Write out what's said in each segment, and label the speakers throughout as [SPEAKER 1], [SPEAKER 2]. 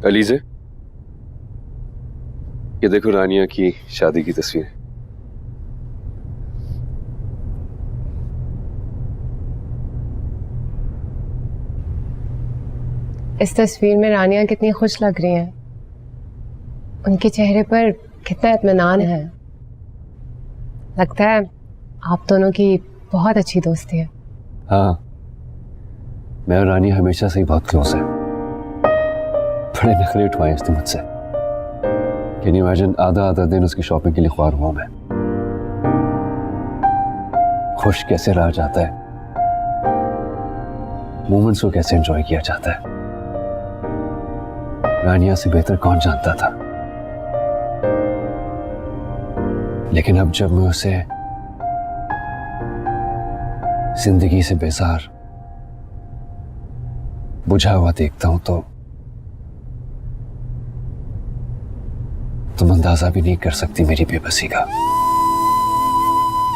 [SPEAKER 1] अलीज़े, ये देखो रानिया की शादी की तस्वीर।
[SPEAKER 2] इस तस्वीर में रानिया कितनी खुश लग रही हैं। उनके चेहरे पर कितना इत्मीनान है। लगता है आप दोनों की बहुत अच्छी दोस्ती है।
[SPEAKER 1] हाँ, मैं और रानिया हमेशा से ही बहुत क्लोज है। बड़े नखरे उठवाए उसने मुझसे। कैन यू इमेजिन, आधा दिन उसकी शॉपिंग के लिए ख्वार हुआ मैं। खुश कैसे रहा जाता है, मोमेंट्स को कैसे एंजॉय किया जाता है, रानिया से बेहतर कौन जानता था। लेकिन अब जब मैं उसे जिंदगी से बेजार, बुझा हुआ देखता हूं तो तुम अंदाजा भी नहीं कर सकती मेरी बेबसी का।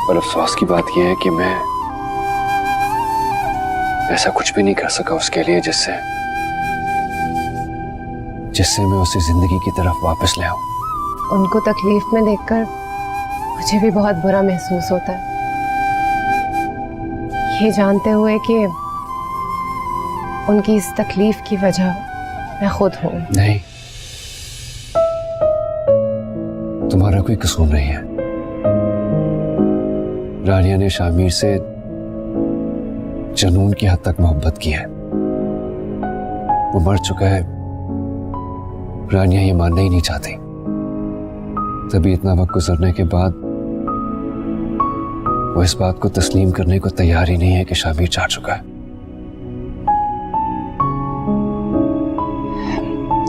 [SPEAKER 1] और अफसोस की बात यह है कि मैं ऐसा कुछ भी नहीं कर सका उसके लिए जिससे मैं उसे जिंदगी की तरफ वापस ले आऊं।
[SPEAKER 2] उनको तकलीफ में देखकर मुझे भी बहुत बुरा महसूस होता है, ये जानते हुए कि उनकी इस तकलीफ की वजह मैं खुद हूं।
[SPEAKER 1] नहीं, तुम्हारा कोई कसूर नहीं है। रानिया ने शामिर से जुनून की हद तक मोहब्बत की है। वो मर चुका है, रानिया ये मानना ही नहीं चाहती। तभी इतना वक्त गुजरने के बाद वो इस बात को तस्लीम करने को तैयार ही नहीं है कि शामिर जा चुका है।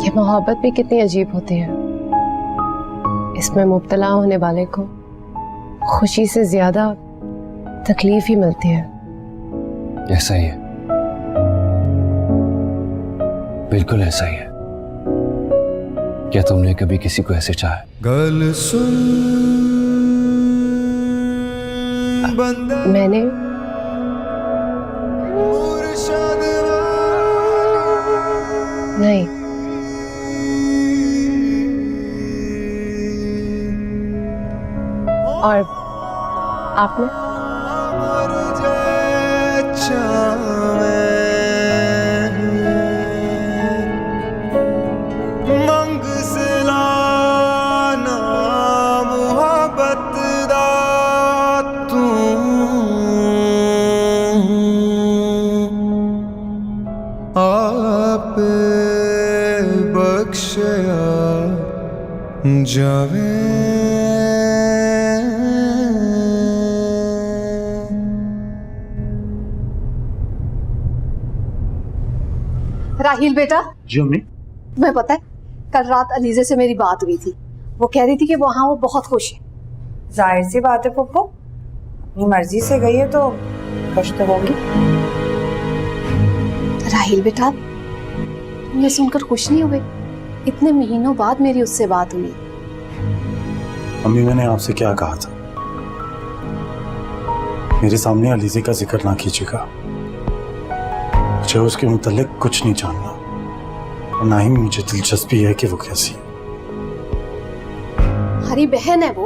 [SPEAKER 2] ये मोहब्बत भी कितनी अजीब होती है। इसमें मुब्तला होने वाले को खुशी से ज्यादा तकलीफ ही मिलती है।
[SPEAKER 1] ऐसा ही है, बिल्कुल ऐसा ही है। क्या तुमने कभी किसी को ऐसे चाहा?
[SPEAKER 3] गल सुन
[SPEAKER 2] मैंने नहीं। और आपने?
[SPEAKER 3] मंग से लाना मुहब्बत दा तू आप बख्शया जावे।
[SPEAKER 4] राहिल बेटा।
[SPEAKER 5] जी अम्मी।
[SPEAKER 4] तुम्हें पता है कल रात अलीजे से मेरी बात हुई थी। वो कह रही थी कि वहाँ वो बहुत खुश है।
[SPEAKER 6] जाहिर सी बात है पप्पू, अपनी मर्जी से गई है तो खुश तो होगी।
[SPEAKER 4] राहिल बेटा, तुम ये सुनकर खुश नहीं हुए? इतने महीनों बाद मेरी उससे बात हुई।
[SPEAKER 5] अम्मी, मैंने आपसे क्या कहा था? मेरे सामने अलीजे का जिक्र ना कीजिएगा। मुझे उसके मुतालिक कुछ नहीं जानना और ना ही मुझे दिलचस्पी है कि वो कैसी है।
[SPEAKER 4] हमारी बहन है वो।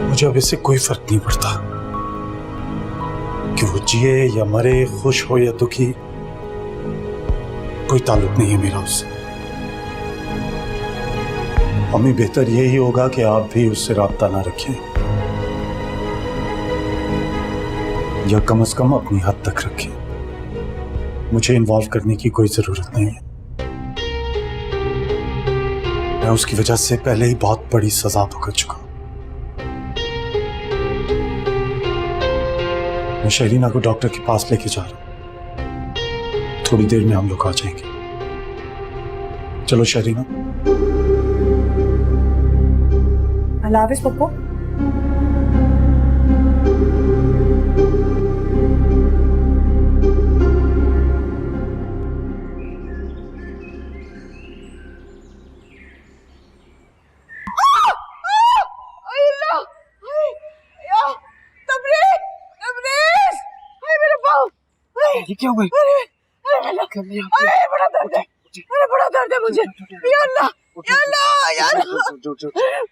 [SPEAKER 5] मुझे अब इससे कोई फर्क नहीं पड़ता कि वो जिए या मरे, खुश हो या दुखी, कोई ताल्लुक नहीं है मेरा उससे। अम्मी, बेहतर यही होगा कि आप भी उससे राब्ता ना रखें, या कम से कम अपनी हद तक रखें। मुझे इन्वॉल्व करने की कोई जरूरत नहीं है। मैं उसकी वजह से पहले ही बहुत बड़ी सजा भुगत चुका हूं। मैं शरीना को डॉक्टर के पास लेके जा रहा हूं। थोड़ी देर में हम लोग आ जाएंगे। चलो शरीना।
[SPEAKER 6] अल्लाह हाफिज़ पप्पू।
[SPEAKER 5] ये क्या हुआ?
[SPEAKER 2] अरे बड़ा दर्द है, अरे बड़ा दर्द है मुझे। या अल्लाह, या अल्लाह, या अल्लाह,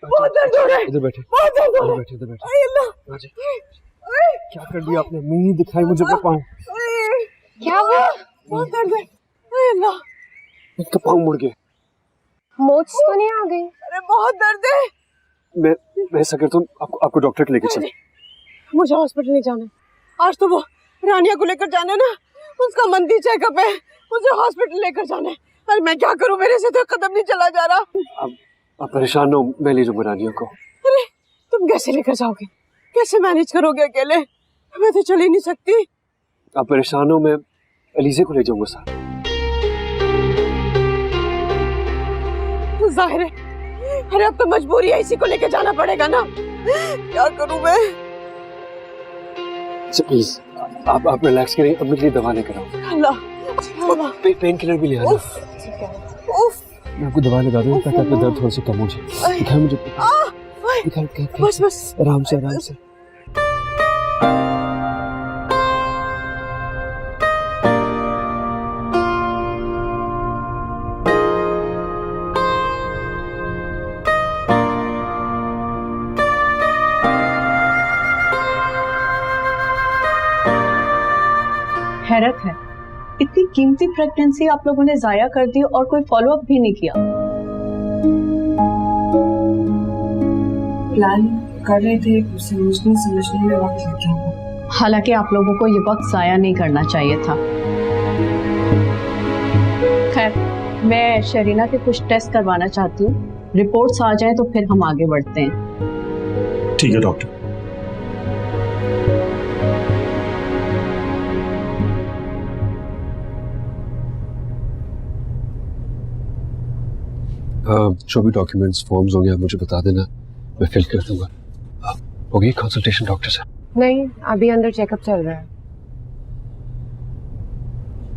[SPEAKER 2] बहुत दर्द हो रहा है।
[SPEAKER 1] इधर बैठे,
[SPEAKER 2] बहुत दर्द हो रहा है।
[SPEAKER 1] बैठे, इधर बैठे।
[SPEAKER 2] अरे अल्लाह,
[SPEAKER 1] क्या कर दिया आपने? नहीं दिखाई मुझे अपना पाँव।
[SPEAKER 2] क्या हुआ? बहुत दर्द है। अरे अल्लाह,
[SPEAKER 1] इसका पाँव मुड़ गया।
[SPEAKER 2] मोच तो नहीं आ गई? अरे बहुत दर्द है।
[SPEAKER 1] मैं ऐसा करता हूँ, आपको डॉक्टर के लेके चल।
[SPEAKER 2] मुझे हॉस्पिटल नहीं जाना है। आज तो वो रानिया को लेकर जाना है ना, उसका मंदी चेकअप है, मुझे हॉस्पिटल लेकर जाना है। अरे मैं क्या करूं, मेरे से तो कदम नहीं चला जा रहा।
[SPEAKER 1] आप परेशान हो, मैं ले जाऊंगा रानिया को।
[SPEAKER 2] अरे तुम कैसे लेकर जाओगे, कैसे मैनेज करोगे अकेले? मैं तो चल ही नहीं सकती।
[SPEAKER 1] आप परेशान हो, मैं अलीजे को ले जाऊंगा साथ।
[SPEAKER 2] जाहिर है, अरे अब तो मजबूरी है, इसी को लेकर जाना पड़ेगा ना। क्या करूं मैं?
[SPEAKER 1] प्लीज आप रिलैक्स करें, अब मेरे लिए दवा लेकर आओ।
[SPEAKER 2] अल्लाह,
[SPEAKER 1] पेन किलर भी ले आना। मैं आपको दवा लगा दूँ ताकि आपका दर्द थोड़ा सा कम हो जाए। दिखाओ मुझे, दिखाओ।
[SPEAKER 2] बस बस,
[SPEAKER 1] आराम से, आराम से।
[SPEAKER 7] हैरत है, इतनी कीमती प्रेगनेंसी आप लोगों ने जाया कर दी और कोई फॉलोअप भी नहीं किया।
[SPEAKER 6] प्लान कर रहे थे, समझने में वक्त लग गया।
[SPEAKER 7] हालांकि आप लोगों को ये वक्त जाया नहीं करना चाहिए था। खैर, मैं शरीना के कुछ टेस्ट करवाना चाहती हूँ, रिपोर्ट्स आ जाएं तो फिर हम आगे बढ़ते हैं।
[SPEAKER 5] ठीक है डॉक्टर।
[SPEAKER 1] जो भी डॉक्यूमेंट्स फॉर्म्स होंगे आप मुझे बता देना, मैं फिल कर दूंगा। हो गई कंसल्टेशन डॉक्टर से?
[SPEAKER 2] नहीं, अभी अंदर चेकअप चल रहा है।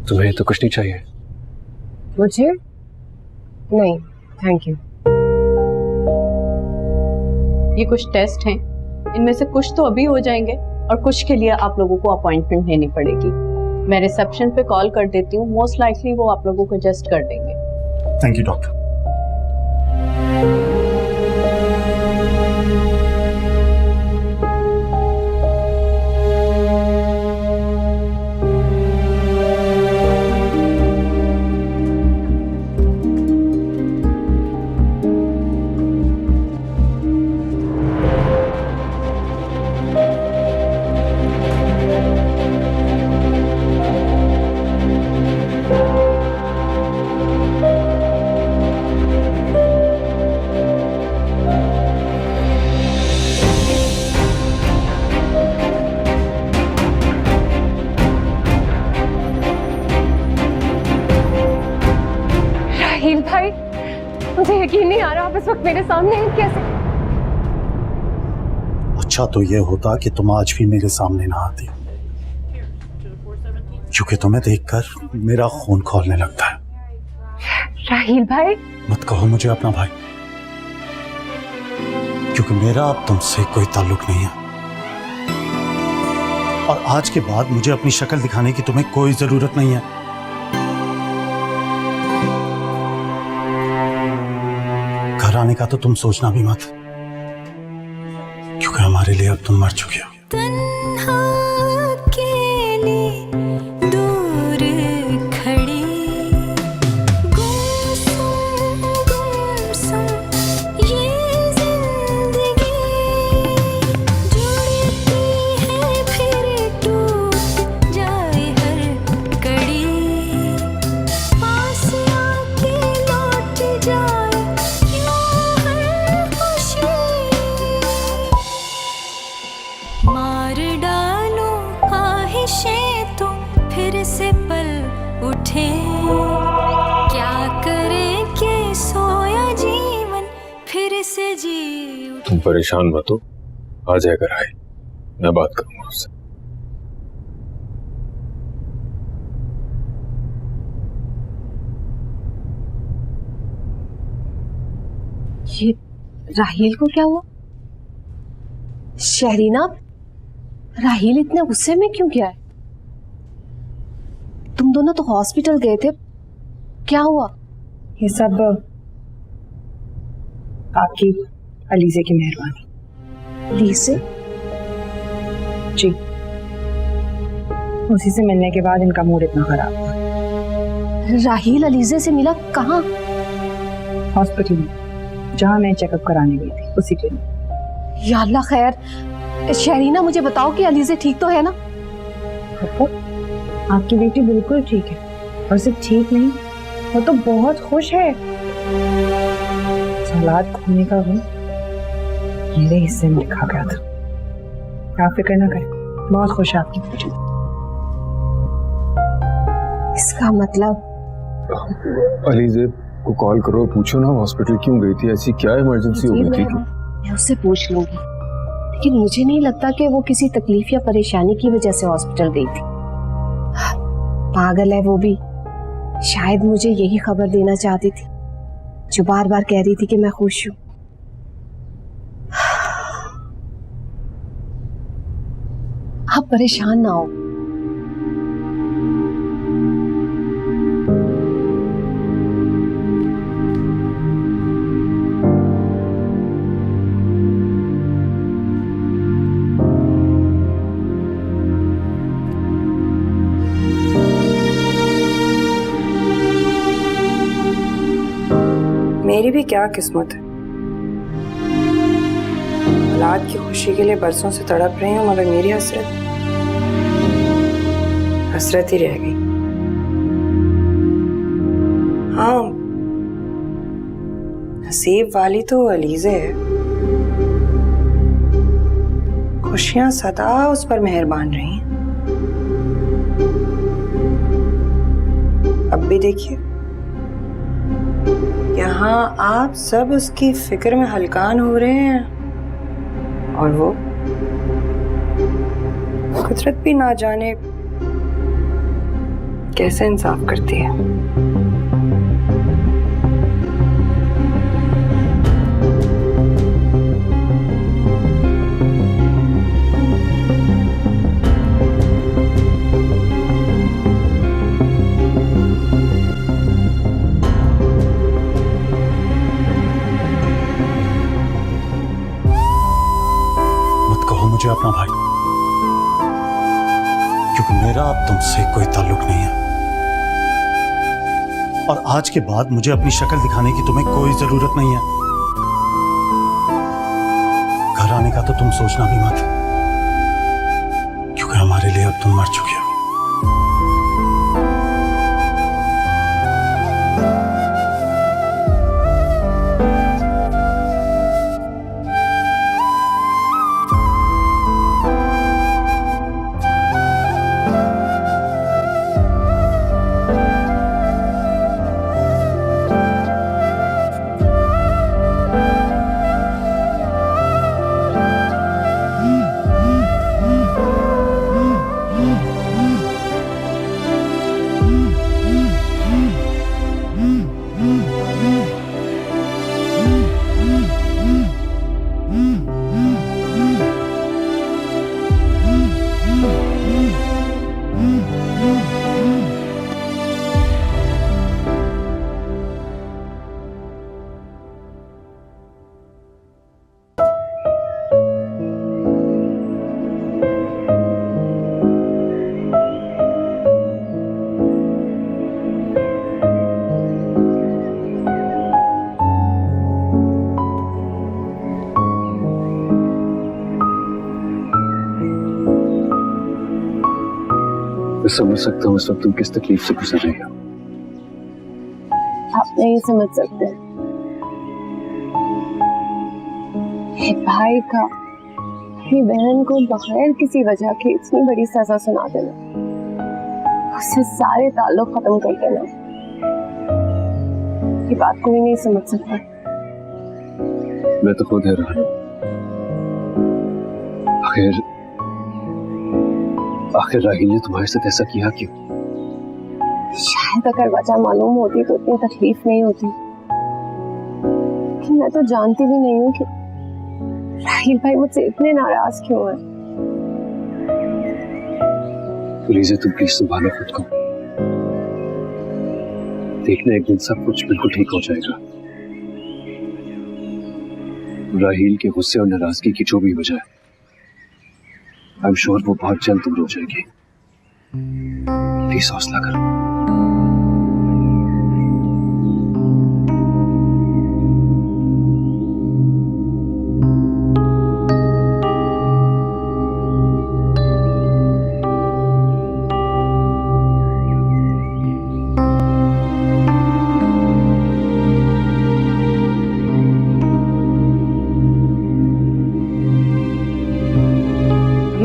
[SPEAKER 1] तुम्हें तो कुछ नहीं चाहिए?
[SPEAKER 2] मुझे नहीं, थैंक यू।
[SPEAKER 7] ये कुछ टेस्ट हैं, इनमें से कुछ तो अभी हो जाएंगे और कुछ के लिए आप लोगों को अपॉइंटमेंट लेनी पड़ेगी। मैं रिसेप्शन पे कॉल कर देती हूँ, मोस्ट लाइकली वो आप लोगों को एडजस्ट कर देंगे।
[SPEAKER 5] Thank you doctor.
[SPEAKER 2] राहील भाई, मुझे यकीन नहीं आ रहा आप इस वक्त मेरे सामने हैं। कैसे?
[SPEAKER 5] अच्छा तो ये होता कि तुम आज भी मेरे सामने ना आती, क्योंकि तुम्हें देखकर मेरा खून खौलने लगता है।
[SPEAKER 2] राहील भाई,
[SPEAKER 5] मत कहो मुझे अपना भाई, क्योंकि मेरा अब तुमसे कोई ताल्लुक नहीं है। और आज के बाद मुझे अपनी शक्ल दिखाने की तुम्हें कोई जरूरत नहीं है। घर आने का तो तुम सोचना भी मत, क्योंकि हमारे लिए अब तुम मर चुके हो।
[SPEAKER 8] तुम परेशान मत हो, आ जाएगा राहील, मैं बात करूंगा उससे।
[SPEAKER 2] ये राहील को क्या हुआ? शहरीना, राहील इतने गुस्से में क्यों गया है? तुम
[SPEAKER 4] तुम दोनों तो हॉस्पिटल गए थे, क्या हुआ?
[SPEAKER 6] ये सब आपकी अलीजे की मेहरबानी।
[SPEAKER 4] अलीजे?
[SPEAKER 6] जी, उसी से मिलने के बाद इनका मूड इतना खराब था।
[SPEAKER 4] राहील अलीजे से मिला? कहाँ?
[SPEAKER 6] हॉस्पिटल में, जहाँ मैं चेकअप कराने गई थी, उसी के लिए।
[SPEAKER 4] या अल्लाह खैर। शहरीना मुझे बताओ कि अलीजे ठीक तो है ना?
[SPEAKER 6] आपकी बेटी बिल्कुल ठीक है, और सिर्फ ठीक नहीं, वो तो बहुत खुश है। औलाद खोने का गम मेरे हिस्से में लिखा गया था। आप फिक्र ना करें, बहुत खुश है आपकी बेटी।
[SPEAKER 4] इसका मतलब
[SPEAKER 8] अलीजे को कॉल करो, पूछो ना हॉस्पिटल क्यों गई थी, ऐसी क्या इमरजेंसी हो गई थी?
[SPEAKER 4] मैं उससे पूछ लूंगी, लेकिन मुझे नहीं लगता कि वो किसी तकलीफ या परेशानी की वजह से हॉस्पिटल गई थी। पागल है वो भी, शायद मुझे यही खबर देना चाहती थी, जो बार बार कह रही थी कि मैं खुश हूं। आप परेशान ना हो।
[SPEAKER 6] मेरी भी क्या किस्मत है, औलाद की खुशी के लिए बरसों से तड़प रही हूँ, मगर मेरी हसरत ही रह गई। हाँ, नसीब वाली तो अलीजे है, खुशियां सदा उस पर मेहरबान रही हैं। अब भी देखिए, यहाँ आप सब उसकी फिक्र में हलकान हो रहे हैं, और वो कुदरत भी ना जाने कैसे इंसाफ करती है।
[SPEAKER 5] मुझे अपना भाई, क्योंकि मेरा अब तुमसे कोई ताल्लुक नहीं है, और आज के बाद मुझे अपनी शक्ल दिखाने की तुम्हें कोई जरूरत नहीं है। घर आने का तो तुम सोचना भी मत, क्योंकि हमारे लिए अब तुम मर चुके हो।
[SPEAKER 1] मैं समझ सकता हूँ इस वक्त तुम किस तकलीफ से गुजर रही हो।
[SPEAKER 4] आप नहीं समझ सकते। भाई का अपनी बहन को बगैर किसी वजह के इतनी बड़ी सजा सुना देना, उससे सारे ताल्लुक खत्म कर देना, ये बात कोई नहीं समझ सकता।
[SPEAKER 1] मैं तो खुद हैरान हूँ। आखिर राहील ने तुम्हारे साथ ऐसा किया क्यों?
[SPEAKER 4] शायद अगर वजह मालूम होती तो इतनी तकलीफ नहीं होती, कि मैं तो जानती भी नहीं हूँ कि राहील भाई मुझसे इतने नाराज क्यों हैं।
[SPEAKER 1] प्लीज तुम प्लीज संभालो खुद को। देखना एक दिन सब कुछ बिल्कुल ठीक हो जाएगा। राहील के गुस्से और नाराजगी की जो भी वजह है, आई एम श्योर वो बहुत जल्द दूर हो जाएगी। प्लीज हौसला करो।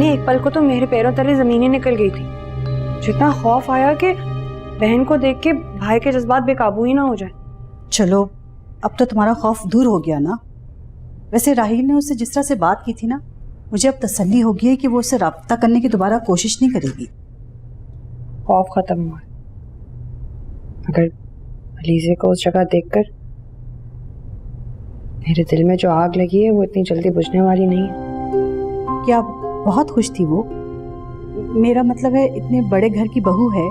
[SPEAKER 6] एक पल को तो मेरे पैरों तले जमीन ही निकल गई थी। जितना खौफ आया कि बहन को देख के भाई के जज्बात बेकाबू ही ना हो जाए।
[SPEAKER 9] चलो अब तो तुम्हारा खौफ दूर हो गया ना। वैसे राहील ने उससे जिस तरह से बात की थी ना, मुझे अब तसल्ली हो गई है कि वो उससे राब्ता करने की दोबारा कोशिश नहीं करेगी।
[SPEAKER 6] खौफ खत्म हुआ। अगर अलीज़े को उस जगह देखकर मेरे दिल में जो आग लगी है वो इतनी जल्दी बुझने वाली नहीं है।
[SPEAKER 9] क्या बहुत खुश थी वो? मेरा मतलब है इतने बड़े घर की बहू है,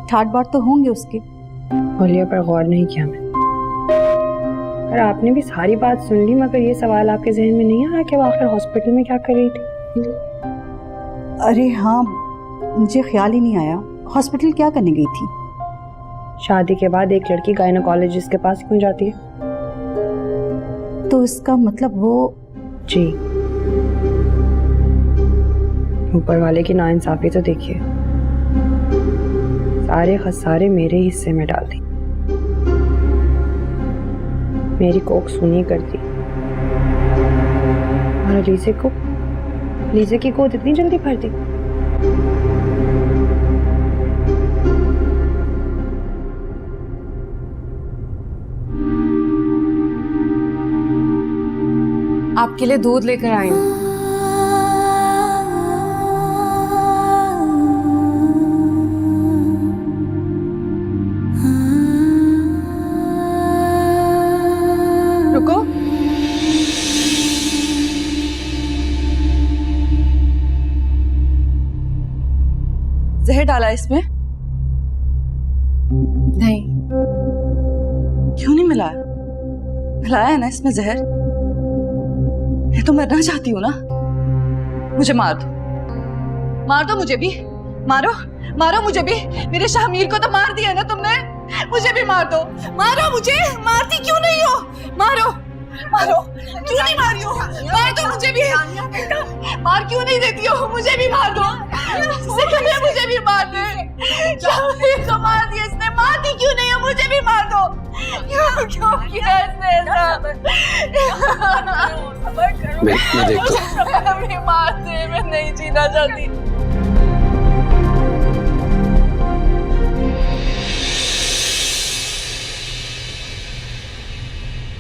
[SPEAKER 9] ठाट बाट तो होंगे उसके।
[SPEAKER 6] होलिया पर गौर नहीं किया मैं। और आपने भी सारी बात सुन ली, मगर ये सवाल आपके जहन में नहीं आया कि वो आखिर हॉस्पिटल में क्या कर रही थी?
[SPEAKER 9] अरे हाँ, मुझे ख्याल ही नहीं आया। हॉस्पिटल क्या करने गई थी?
[SPEAKER 6] शादी के बाद एक लड़की गायनोकोलॉजिस्ट के पास क्यों जाती है?
[SPEAKER 9] तो इसका मतलब वो...
[SPEAKER 6] जी, ऊपर वाले की नाइंसाफी तो देखिए। सारे खसारे मेरे हिस्से में डाल दी, मेरी कोख सुनी कर दी। और अलीज़े की गोद इतनी जल्दी भर दी।
[SPEAKER 4] आपके लिए दूध लेकर आई हूँ।
[SPEAKER 2] रुको। जहर डाला इसमें?
[SPEAKER 4] नहीं।
[SPEAKER 2] क्यों नहीं मिलाया? मिलाया है ना इसमें जहर? मैं तो मरना चाहती हूँ ना। मुझे मार दो मुझे भी। मारो मुझे भी। मेरे शामीर को तो मार दिया ना तुमने, मुझे भी मार दो। मारो मुझे। मारती क्यों नहीं हो? मारो क्यों नहीं मारी हो? मार दो मुझे भी। मार क्यों नहीं देती हो? मुझे भी मार दो। मुझे भी मार दे। शामीर को मार दिया इसने, मारती क्यों नहीं हो? मुझे भी मार दो। क्यों किया इसने ऐसा?
[SPEAKER 1] मैं देखता हूँ।
[SPEAKER 2] मार दे, मैं नहीं जीना चाहती।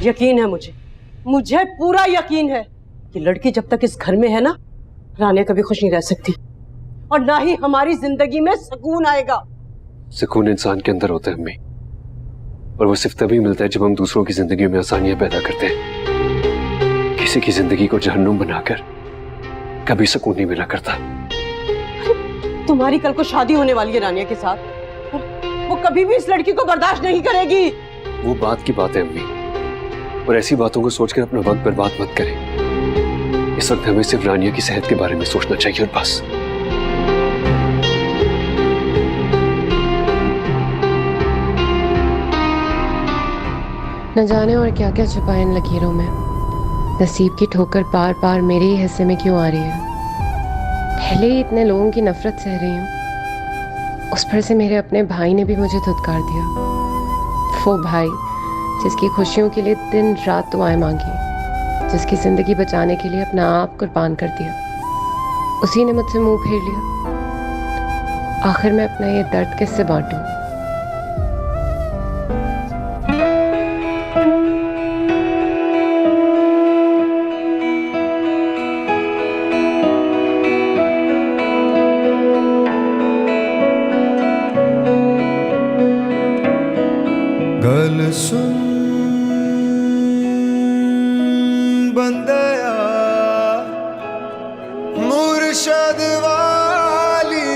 [SPEAKER 2] यकीन है मुझे पूरा यकीन है कि लड़की जब तक इस घर में है ना, रानिया कभी खुश नहीं रह सकती, और ना ही हमारी जिंदगी में सुकून आएगा।
[SPEAKER 1] सुकून इंसान के अंदर होता है अम्मी, और वो सिर्फ तभी मिलता है जब हम दूसरों की जिंदगी में आसानियां पैदा करते हैं। किसी की जिंदगी को जहन्नुम बनाकर कभी सुकून नहीं मिला करता।
[SPEAKER 2] तुम्हारी कल को शादी होने वाली है रानिया के साथ, और वो कभी भी इस लड़की को बर्दाश्त नहीं करेगी।
[SPEAKER 1] वो बात की बात है अम्मी, और ऐसी बातों को सोचकर अपना वक्त बर्बाद मत करें। इस वक्त हमें सिर्फ रानिया की सेहत के बारे में सोचना चाहिए और बस।
[SPEAKER 4] न जाने और क्या क्या छुपा इन लकीरों में। नसीब की ठोकर बार बार मेरे ही हिस्से में क्यों आ रही है? पहले ही इतने लोगों की नफरत सह रही हूँ, उस पर से मेरे अपने भाई ने भी मुझे धुतकार दिया। वो भाई जिसकी खुशियों के लिए दिन रात दुआएं मांगी, जिसकी जिंदगी बचाने के लिए अपना आप कुर्बान कर दिया, उसी ने मुझसे मुंह फेर लिया। आखिर मैं अपना ये दर्द किससे बांटूं?
[SPEAKER 3] गल सुन बंदया मुर्शद वाली।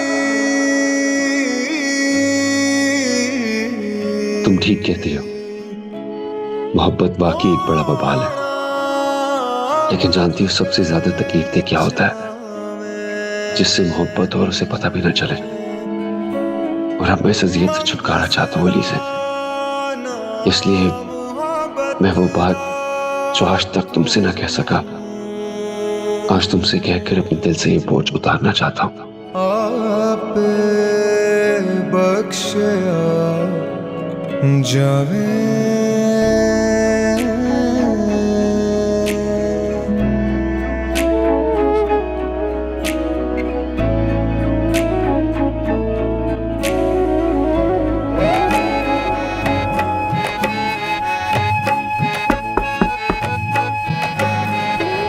[SPEAKER 1] तुम ठीक कहती हो, मोहब्बत वाकई एक बड़ा बवाल है, लेकिन जानती हो सबसे ज्यादा तकलीफ दे क्या होता है? जिससे मोहब्बत और उसे पता भी ना चले। और अब मैं इस अजियत से छुटकारा चाहता हूँ अली से, इसलिए मैं वो बात जो आज तक तुमसे ना कह सका, आज तुमसे कहकर अपने दिल से ये बोझ उतारना चाहता हूँ।
[SPEAKER 3] आप बख्शिया जावे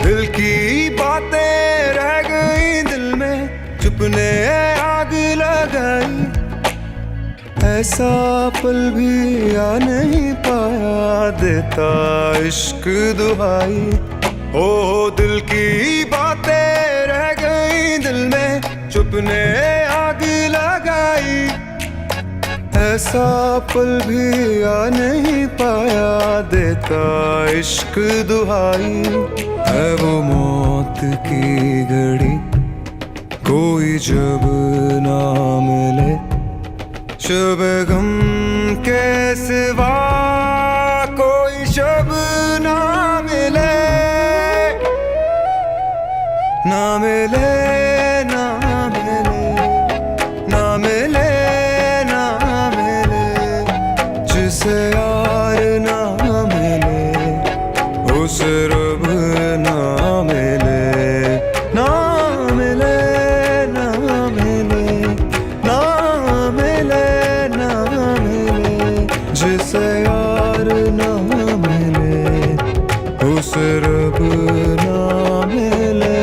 [SPEAKER 3] दिल की बातें रह गई दिल में, चुपने आग लगाई। ऐसा पल भी आ नहीं पाया, देता इश्क दुहाई। ओ दिल की बातें रह गई दिल में, चुपने आग लगाई। ऐसा पल भी आ नहीं पाया, देता इश्क दुहाई। है वो मौत की घड़ी कोई जब ना मिले, शब गम के सिवा कोई शब ना मिले, ना मिले ना मिले ना मिले ना मिले, जिसे यार ना मिले उसे रब ना मिले, ना मिले ना मिले ना मिले ना मिले, जिसे यार ना मिले उसे रब ना मिले।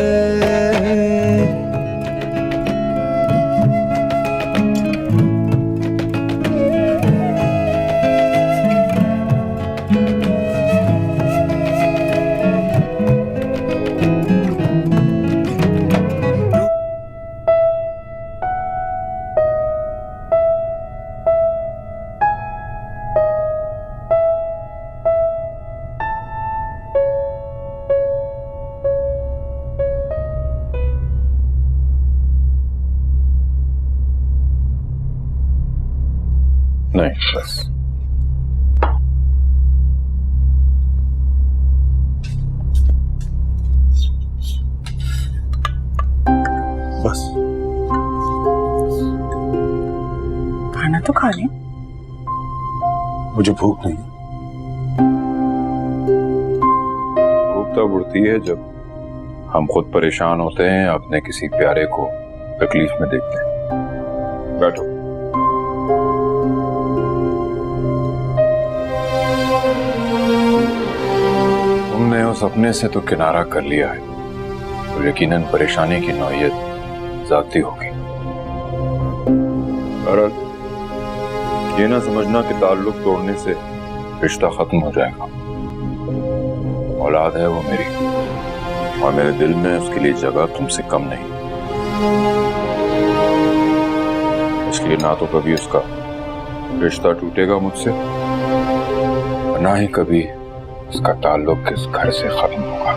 [SPEAKER 8] नहीं बस बस
[SPEAKER 6] खाना तो खा ले।
[SPEAKER 5] मुझे भूख नहीं।
[SPEAKER 8] भूख तब उड़ती है जब हम खुद परेशान होते हैं, अपने किसी प्यारे को तकलीफ में देखते हैं। बैठो। तुमने उस अपने से तो किनारा कर लिया है, तो यकीनन परेशानी की नौयत जाती होगी। बहरहाल ये ना समझना कि ताल्लुक तोड़ने से रिश्ता खत्म हो जाएगा। औलाद है वो मेरी, और मेरे दिल में उसके लिए जगह तुमसे कम नहीं, इसलिए ना तो कभी उसका रिश्ता टूटेगा मुझसे, और ना ही कभी उसका ताल्लुक इस घर से खत्म होगा।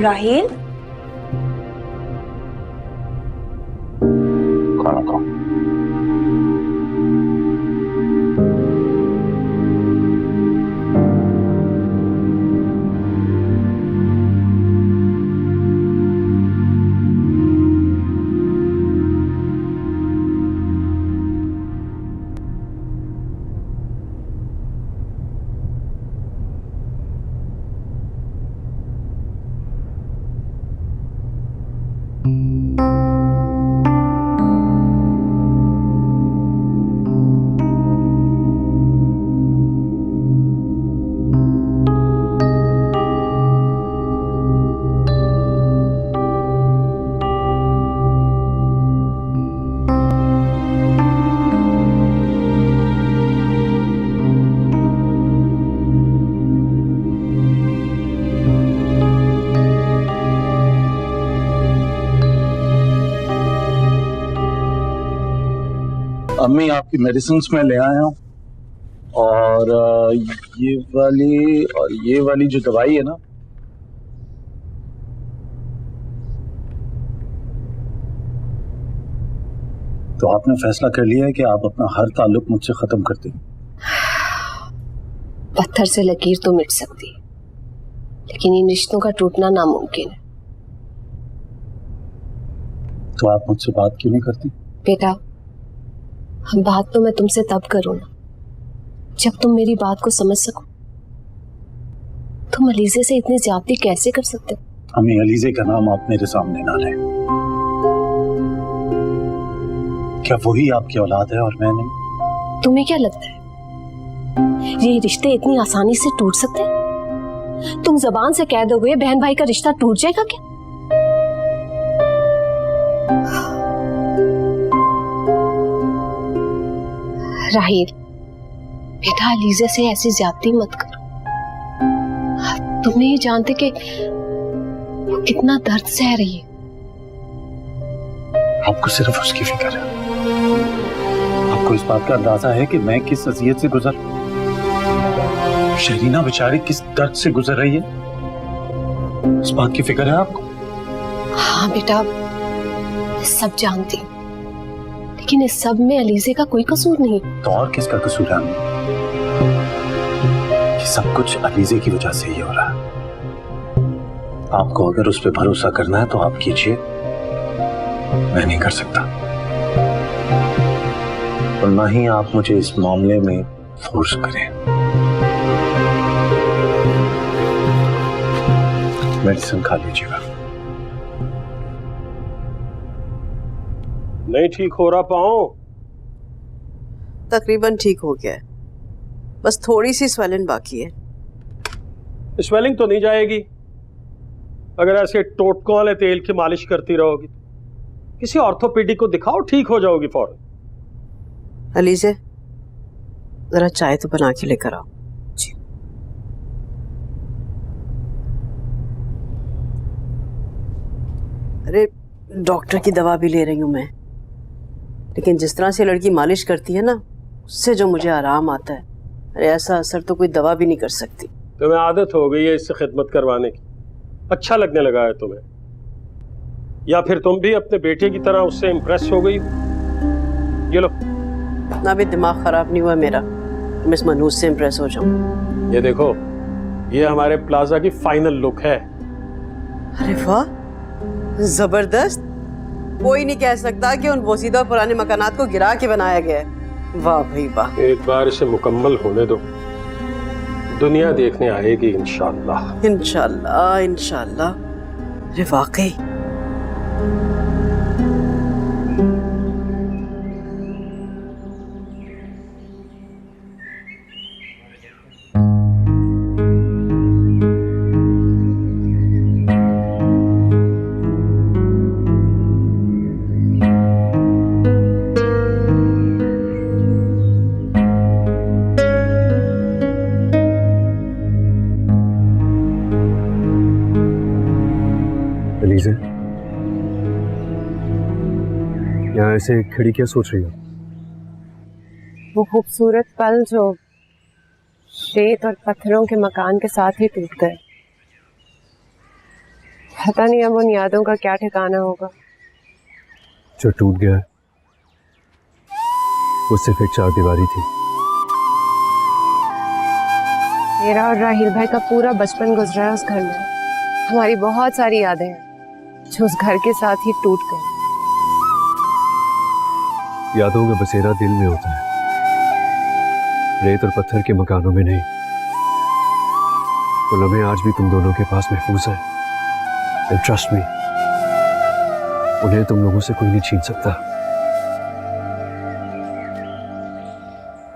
[SPEAKER 6] राहील,
[SPEAKER 8] खाना खाओ।
[SPEAKER 5] अम्मी आपकी मेडिसिन मैं ले आया हूँ, और ये वाली जो दवाई है ना, तो आपने फैसला कर लिया है कि आप अपना हर ताल्लुक मुझसे खत्म कर दें।
[SPEAKER 4] पत्थर से लकीर तो मिट सकती, लेकिन इन रिश्तों का टूटना नामुमकिन है।
[SPEAKER 5] तो आप मुझसे बात क्यों नहीं करती?
[SPEAKER 4] बेटा, बात तो मैं तुमसे तब करूँ ना जब तुम मेरी बात को समझ सको। तुम अलीजे से इतनी ज्यादती कैसे कर सकते हो?
[SPEAKER 5] अम्मी, अलीजे का नाम आप मेरे सामने ना लें। क्या वही आपकी औलाद है और मैं नहीं?
[SPEAKER 4] तुम्हें क्या लगता है ये रिश्ते इतनी आसानी से टूट सकते हैं? तुम जबान से कह दोगे बहन भाई का रिश्ता टूट जाएगा क्या? राहिल बेटा, अलीजा से ऐसी ज्यादती मत करो। तुम नहीं जानते कि वो कितना दर्द सह रही है।
[SPEAKER 5] आपको सिर्फ उसकी फिक्र है। आपको इस बात का अंदाजा है कि मैं किस अज़ियत से गुजर, शरीना बेचारी किस दर्द से गुजर रही है? इस बात की फिक्र है आपको?
[SPEAKER 4] हाँ बेटा, सब जानती हूँ, लेकिन इस सब में अलीजे का कोई कसूर नहीं।
[SPEAKER 5] तो और किसका कसूर है? ये सब कुछ अलीजे की वजह से ही हो रहा है। आपको अगर उस पर भरोसा करना है तो आप कीजिए, मैं नहीं कर सकता। और ना ही आप मुझे इस मामले में फोर्स करें। मेडिसिन खा लीजिएगा।
[SPEAKER 10] नहीं ठीक हो रहा पाँव?
[SPEAKER 11] तकरीबन ठीक हो गया है, बस थोड़ी सी स्वेलिंग बाकी है।
[SPEAKER 10] स्वेलिंग तो नहीं जाएगी अगर ऐसे टोटकों वाले तेल की मालिश करती रहोगी। किसी ऑर्थोपेडिक को दिखाओ, ठीक हो जाओगी फौरन।
[SPEAKER 11] अलीजे, जरा चाय तो बना के लेकर आओ। जी। अरे डॉक्टर की दवा भी ले रही हूं मैं, लेकिन जिस तरह से लड़की मालिश करती है ना, उससे जो मुझे आराम आता है, अरे ऐसा असर तो कोई दवा भी नहीं कर सकती।
[SPEAKER 10] तुम्हें आदत हो गई है इससे खिदमत करवाने की, अच्छा लगने लगा है तुम्हें, या फिर तुम भी अपने बेटे की तरह उससे इम्प्रेस हो गई? ये लो।
[SPEAKER 11] ना भी दिमाग खराब नहीं हुआ मेरा, मैं इस मनहूस से इम्प्रेस हो जाऊं।
[SPEAKER 10] ये देखो, ये हमारे प्लाजा की फाइनल लुक है।
[SPEAKER 11] अरे वाह, जबरदस्त। कोई नहीं कह सकता कि उन बोसीदा पुराने मकानात को गिरा के बनाया गया है। वाह भाई वाह।
[SPEAKER 10] एक बार इसे मुकम्मल होने दो, दुनिया देखने आएगी इंशाअल्लाह।
[SPEAKER 11] इंशाअल्लाह इंशाअल्लाह। अरे वाकई
[SPEAKER 1] अलीज़ा, यहाँ ऐसे खड़ी क्या सोच रही हो?
[SPEAKER 4] वो खूबसूरत पल जो रेत और पत्थरों के मकान के साथ ही टूट गए, पता नहीं अब उन यादों का क्या ठिकाना होगा।
[SPEAKER 1] जो टूट गया वो सिर्फ एक चारदीवारी थी।
[SPEAKER 4] मेरा और राहिल भाई का पूरा बचपन गुजरा है उस घर में। हमारी बहुत सारी यादें हैं जो उस घर के साथ ही टूट गई।
[SPEAKER 1] यादों का बसेरा दिल में होता है, रेत और पत्थर के मकानों में नहीं। वो लम्हे आज भी तुम दोनों के पास महफूज हैं। एंड ट्रस्ट मी, उन्हें तुम लोगों से कोई नहीं छीन सकता।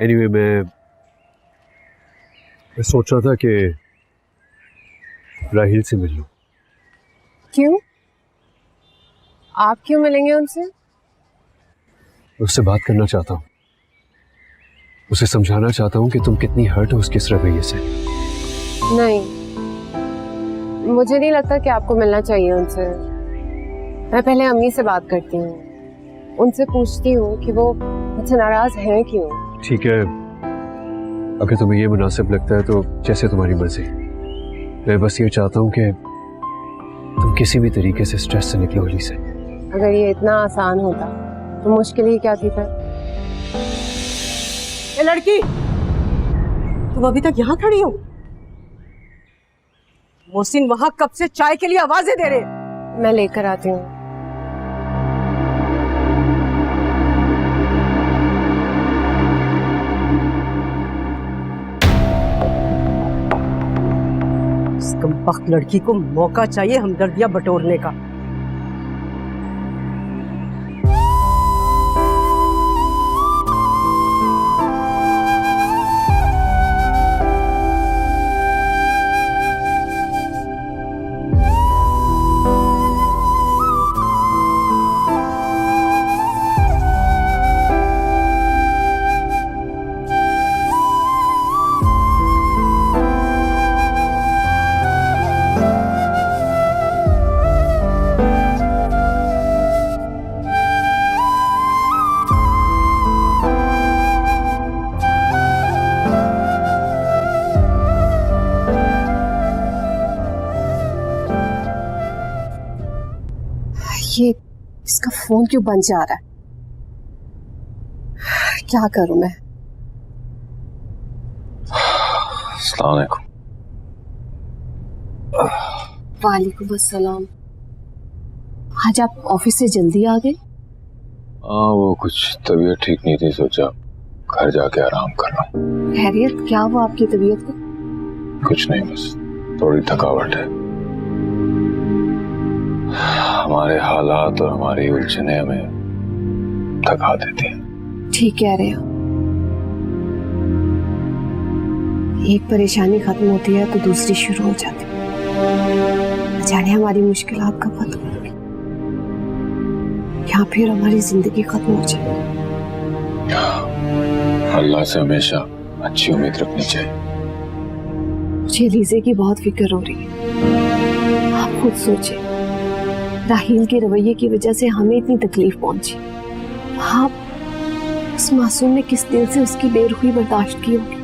[SPEAKER 1] एनीवे, मैं सोच रहा था कि राहिल से मिल लूं।
[SPEAKER 4] क्यों? आप क्यों मिलेंगे उनसे?
[SPEAKER 1] उससे बात करना चाहता हूं, उसे समझाना चाहता हूं कि तुम कितनी हर्ट हो उसके इस रवैये से।
[SPEAKER 4] नहीं, मुझे नहीं लगता कि आपको मिलना चाहिए उनसे। मैं पहले अम्मी से बात करती हूँ, उनसे पूछती हूँ कि वो मुझसे नाराज हैं क्यों।
[SPEAKER 1] ठीक है, अगर तुम्हें ये मुनासिब लगता है तो जैसे तुम्हारी मर्जी। मैं बस ये चाहता हूँ कि तुम किसी भी तरीके से स्ट्रेस से निकलो अली से।
[SPEAKER 4] अगर ये इतना आसान होता तो मुश्किल ही क्या थी फिर।
[SPEAKER 11] ये लड़की, तुम अभी तक यहाँ खड़ी हो? मोहसिन वहां कब से चाय के लिए आवाजें दे रहे हैं।
[SPEAKER 4] मैं लेकर आती हूँ।
[SPEAKER 11] इस कमबख्त लड़की को मौका चाहिए हमदर्दियां बटोरने का।
[SPEAKER 4] ये इसका फोन क्यों बंद जा रहा है? क्या करूं मैं?
[SPEAKER 8] अस्सलाम वालेकुम।
[SPEAKER 4] वालेकुम अस्सलाम। आज आप ऑफिस से जल्दी आ गए?
[SPEAKER 8] हाँ, वो कुछ तबीयत ठीक नहीं थी, सोचा घर जाके आराम कर रहा हूँ।
[SPEAKER 4] खैरियत क्या हुआ आपकी तबीयत को?
[SPEAKER 8] कुछ नहीं, बस थोड़ी थकावट है। हमारे हालात और हमारी उलझने हमें थका देती हैं।
[SPEAKER 4] ठीक कह रहे हो। एक परेशानी खत्म होती है तो दूसरी शुरू हो जाती है। न जाने हमारी मुश्किलात कब खत्म होगी या फिर हमारी जिंदगी खत्म हो जाएगी।
[SPEAKER 8] अल्लाह से हमेशा अच्छी उम्मीद रखनी चाहिए।
[SPEAKER 4] मुझे लीजे की बहुत फिक्र हो रही है। आप खुद सोचिए, राहील के रवैये की वजह से हमें इतनी तकलीफ पहुंची। आप उस मासूम ने किस दिल से उसकी बेरुखी बर्दाश्त की होगी।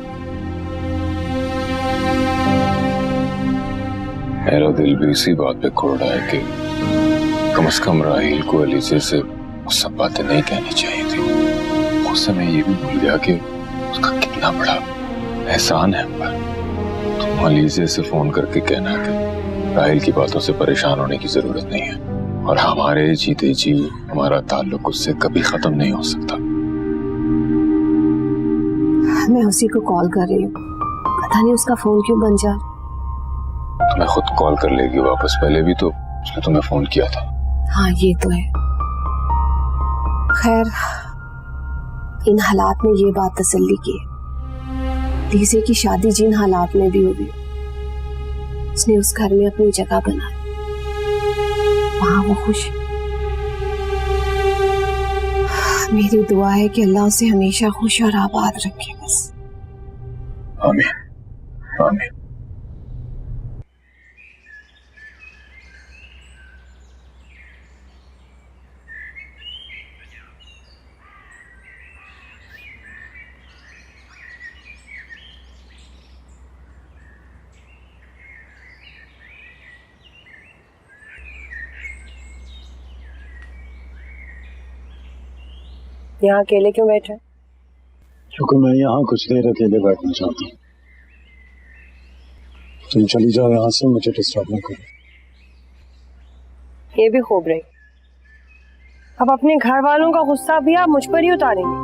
[SPEAKER 8] मेरा दिल भी इसी बात पे खुल रहा है कि कम से कम राहील को अलीजे से वो सब बातें नहीं कहनी चाहिए थी। उस समय ये भी भूल गया कि उसका कितना बड़ा एहसान है हम पर। तुम अलीजे से फोन करके कहना कि राहील की बातों से परेशान होने की जरूरत नहीं है और हमारे जीते जी हमारा ताल्लुक उससे कभी खत्म नहीं हो सकता।
[SPEAKER 4] मैं उसी को कॉल कर रही हूँ, पता नहीं उसका फोन क्यों बंद जा।
[SPEAKER 8] तुम्हें खुद कॉल कर लेगी वापस, पहले भी तो उसने तुम्हें फोन किया था।
[SPEAKER 4] हाँ ये तो है। खैर इन हालात में ये बात तसल्ली की है, लीजे की शादी जिन हालात में भी होगी उसने उस घर में अपनी जगह बनाई, वहां वो खुश। मेरी दुआ है कि अल्लाह उसे हमेशा खुश और आबाद रखे बस।
[SPEAKER 8] आमीन आमीन।
[SPEAKER 6] यहाँ अकेले क्यों बैठे?
[SPEAKER 5] क्योंकि मैं यहाँ कुछ देर अकेले बैठना चाहता हूँ। तुम चली जाओ यहाँ से, मुझे डिस्टर्ब ना करो।
[SPEAKER 6] ये भी खूब रही। अब अपने घर वालों का गुस्सा भी आप मुझ पर ही उतारेंगे।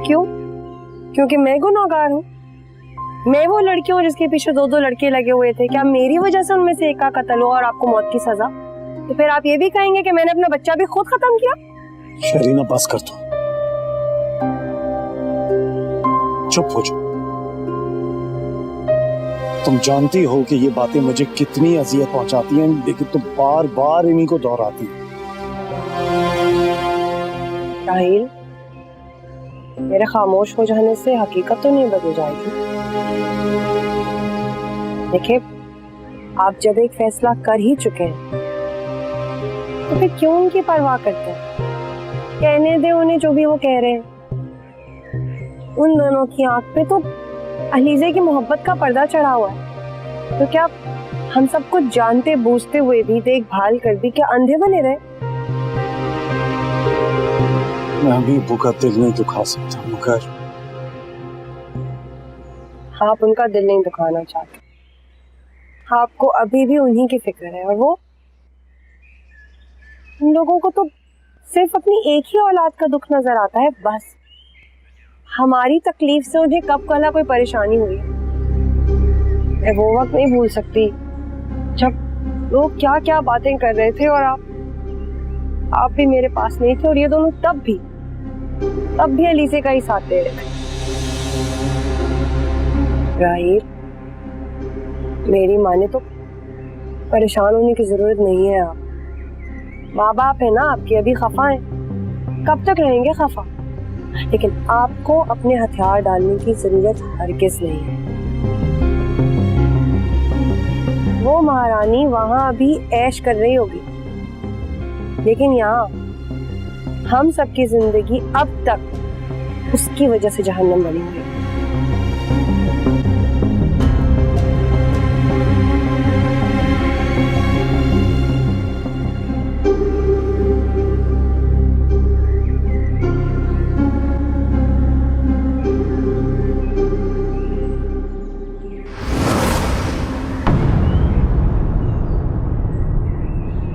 [SPEAKER 6] क्यों? क्योंकि मैं गुनहगार हूँ। मैं वो लड़की हूँ जिसके पीछे दो दो लड़के लगे हुए थे। क्या मेरी वजह से उनमें से एक का कत्ल हुआ और आपको मौत की सजा? तो फिर आप ये भी कहेंगे कि मैंने अपना बच्चा भी खुद खत्म किया?
[SPEAKER 5] शरीना बस कर दो, चुप हो जाओ। तुम जानती हो कि ये बातें मुझे कितनी अजियत पहुंचाती हैं, लेकिन तुम बार बार इन्हीं को दोहराती हो।
[SPEAKER 6] राहील, मेरे खामोश हो जाने से हकीकत तो नहीं बदल जाएगी। देखिए, आप जब एक फैसला कर ही चुके हैं तो फिर क्यों उनकी परवाह करते हैं? कहने दे उन्हें जो भी वो कह रहे हैं। उन दोनों की आंख पे तो अलीजे की मोहब्बत का पर्दा चढ़ा हुआ है। तो क्या हम सब कुछ जानते बूझते हुए भी, देखभाल कर भी क्या अंधे बने रहे?
[SPEAKER 5] मैं अभी का दिल नहीं दुखा सकता, मगर
[SPEAKER 6] आप उनका दिल नहीं दुखाना चाहते। आपको अभी भी उन्हीं की फिक्र है, और वो उन लोगों को तो सिर्फ अपनी एक ही औलाद का दुख नजर आता है बस। हमारी तकलीफ से उन्हें कब कला कोई परेशानी हुई, मैं वो वक्त नहीं भूल सकती जब लोग क्या क्या बातें कर रहे थे और आप भी मेरे पास नहीं थे, और ये दोनों तब भी अलीजे का ही साथ दे रहे थे। राहिल, मेरी माँ ने तो परेशान होने की जरूरत नहीं है। आप माँ बाप है ना आपके, अभी खफा हैं, कब तक रहेंगे खफा? लेकिन आपको अपने हथियार डालने की जरूरत हरगिज नहीं है। वो महारानी वहां अभी ऐश कर रही होगी, लेकिन यहाँ हम सबकी जिंदगी अब तक उसकी वजह से जहन्नम बनी हुई है।